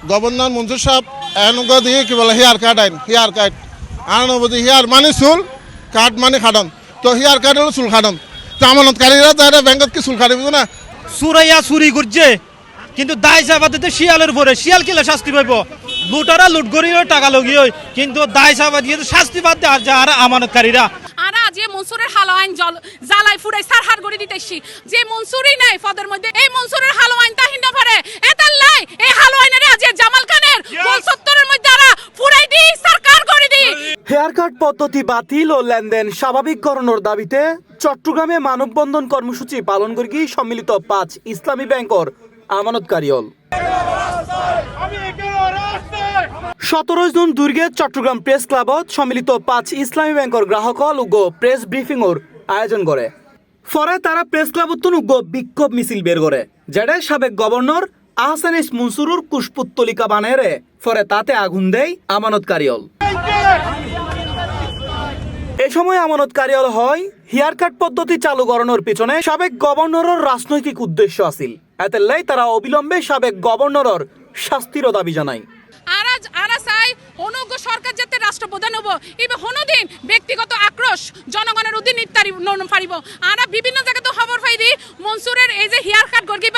Governor Mansur সাহেব এনগ দিয়ে কি বলে হেয়ার কাট আইন হেয়ার কাট আনো বুঝি হেয়ার মানে চুল কাট মানে খাডন তো হেয়ার কাট হলো চুল খাডন তো আমানতকারীরা তারা ব্যাংকত কি চুল কাটিব না সুরাইয়া চুরি করছে কিন্তু দায় চাপাতে শিয়ালের উপরে শিয়াল কিলে শাস্তি পাইব লুটারা লুট করিও টাকা লগিও কিন্তু দায় চাপা দিয়ে শাস্তি বাদ দেয় আর যারা আমানতকারীরা আরা যে মনসুরের হালো আইন জ্বালাই ফুড়াই সারহার করে দিতেছি যে মনসুরই নাই পদের মধ্যে এই মনসুরের হালো আইন তাহিন না পারে এতাল লাই এই হালো আইনের আজ জামাল খানের গোল 70 মধ্যে আরা ফুড়াই দি সরকার করে দি হেয়ার কাট পদ্ধতি বাতিল ও লেনদেন স্বাভাবিককরণের দাবিতে চট্টগ্রামে মানববন্ধন কর্মসূচি পালন করি সম্মিলিত 5 ইসলামী ব্যাংকর আমানতকারীল 17 জুন দুর্গে চট্টগ্রাম প্রেস ক্লাবত সম্মিলিত 5 ইসলামী ব্যাংকর গ্রাহকল উগ্র প্রেস ব্রিফিংর আয়োজন করে পরে তারা প্রেস ক্লাবত উগ্র বিক্ষোভ মিছিল বের করে যেটা সাবেক গভর্নর আহসান এস মনসুরুর কুশপুত্তলিকা বানারে পরে তাতে আগুন দেয় আমানতকারীল এ সময় আমানতকারীল হয় হেয়ার কাট পদ্ধতি চালু করানোর পিছনে সাবেক গভর্নরের রাজনৈতিক উদ্দেশ্য আছিল এতেলাই তারা অবিলম্বে সাবেক গভর্নরের শাস্তির দাবি জানায় আরা চাই অনুজ্ঞ সরকার যাতে রাষ্ট্রপ্রধান হবো এবার হনদিন ব্যক্তিগত আক্রোশ জনগণের অধীন পারিব আরা বিভিন্ন জায়গাতে খবর পাইদি মনসুরের এই যে হেয়ার কাট গর্গে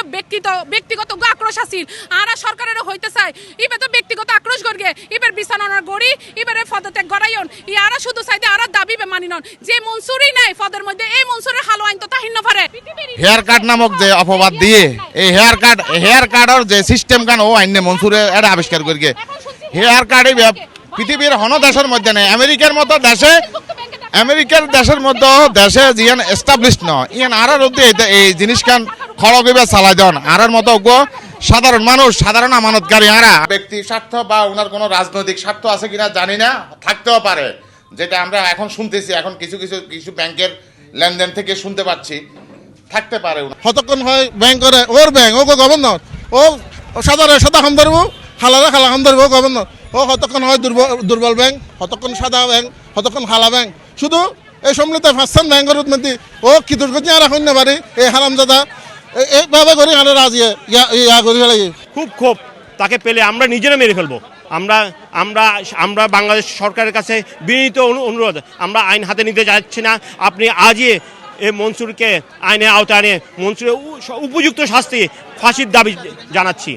ব্যক্তিগত আক্রোশ আছিল আরা সরকারেরও হইতে চায় এবার তো ব্যক্তিগত আক্রোশ গর্গে এবার বিছানার গড়ি এবারে পদত্যাগ গড়াইন আরা শুধু চাইতে আরা দাবি মানি নন যে মনসুরই নাই পদের মধ্যে এই মনসুরের হালো আইন তো তাহিন পারে হেয়ার কাট নামক যে অপবাদ দিয়ে এই হেয়ার কাটর যে সিস্টেম গান ও আইনে মনসুরে এটা আবিষ্কার করিকে হেয়ার কাটে পৃথিবীর হন দেশের মধ্যে নেই আমেরিকার মতো দেশের মধ্যে দেশে জিয়ান এস্টাবলিশ ন ইয়ান আরার মধ্যে এই জিনিস কান খড়গিবে চালাই দেন আরার মতো সাধারণ মানুষ সাধারণ আমানতকারী আরা ব্যক্তি স্বার্থ বা ওনার কোনো রাজনৈতিক স্বার্থ আছে কিনা জানি না থাকতেও পারে যেটা আমরা এখন শুনতেছি এখন কিছু ব্যাংকের লেনদেন থেকে শুনতে পাচ্ছি থাকতে পারে হতক্ষণ হয় ব্যাংক করে ওর ব্যাংক ও গভর্নর ও সাদা হাম ধরবো খালারা খালা হাম ধরবো গভর্নর ও হতক্ষণ হয় দুর্বল ব্যাংক হতক্ষণ সাদা ব্যাংক হতক্ষণ খালা ব্যাংক শুধু এই সম্মিলিত ফাঁসন ব্যাংকের মধ্যে ও কি দুর্গতি আর এখন পারি এই হারামজাদা এইভাবে করি আরো রাজি ইয়া করি লাগে খুব তাকে পেলে আমরা নিজেরা মেরে ফেলবো আমরা বাংলাদেশ সরকারের কাছে বিনীত অনুরোধ আমরা আইন হাতে নিতে যাচ্ছি না আপনি আজই এই মনসুরকে আইনের আওতায় আনে মনসুরের উপযুক্ত শাস্তি ফাঁসির দাবি জানাচ্ছি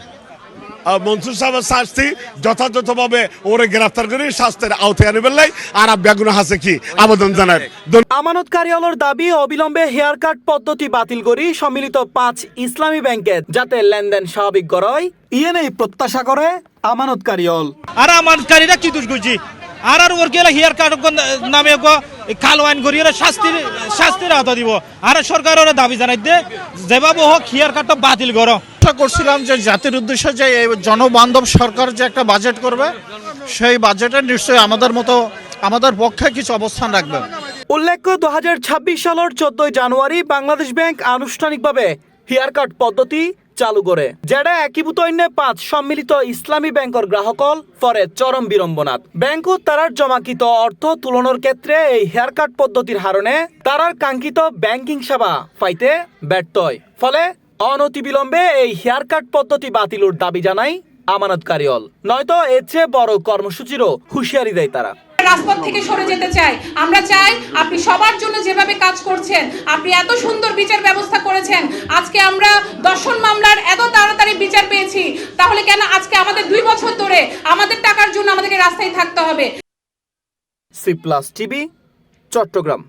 মনসুর সাহেবের শাস্তি যথাযথভাবে ওরে গ্রেফতার করে শাস্তির আওতায় আনবেন লাই আর বেগুন হাসে কি আবেদন জানায় আমানতকারীর দাবি অবিলম্বে হেয়ার কাট পদ্ধতি বাতিল করি সম্মিলিত 5 ইসলামী ব্যাংকে যাতে লেনদেন স্বাভাবিক করায় ইয়েনেই প্রত্যাশা করে আমানতকারীল আর আমানতকারীরা কি দোষ করছি আর ওর গেলে হেয়ার কাট নামে কালো আইন করি ওরা শাস্তির আওতা দিব আর সরকার ওরা দাবি জানাই দে যেভাবে হোক হেয়ার কাটটা বাতিল করো করছিলাম যে জাতির উদ্দেশ্যে যে জনবান্ধব সরকার যে একটা বাজেট করবে সেই বাজেটে নিশ্চয়ই আমাদের পক্ষে কিছু অবস্থান রাখবে উল্লেখ্য 2026 সালের 14 জানুয়ারি বাংলাদেশ ব্যাংক আনুষ্ঠানিকভাবে হেয়ার কাট পদ্ধতি চালু করে যেটা একীভূত 5 সম্মিলিত ইসলামী ব্যাংকের গ্রাহকল পরে চরম বিড়ম্বনাত ব্যাংকও তারার জমাকৃত অর্থ তুলনার ক্ষেত্রে এই হেয়ার কাট পদ্ধতির হারণে তারার কাঙ্ক্ষিত ব্যাংকিং সেবা পাইতে ব্যর্থ হয় ফলে অনতিবিলম্বে এই হেয়ার কাট পদ্ধতি বাতিলের দাবি জানাই আমানতকারীল নয়তো এর চেয়ে বড় কর্মসূচিরও হুঁশিয়ারি দেয় তারা রাজপথ থেকে সরে যেতে চাই আমরা চাই আপনি সবার জন্য যেভাবে কাজ করছেন আপনি এত সুন্দর বিচার ব্যবস্থা করেছেন আজকে আমরা দর্শন মামলার এত তাড়াতাড়ি বিচার পেয়েছি তাহলে কেন আজকে আমাদের 2 বছর ধরে আমাদের টাকার জন্য আমাদেরকে রাস্তায় থাকতে হবে সি প্লাস টিভি চট্টগ্রাম।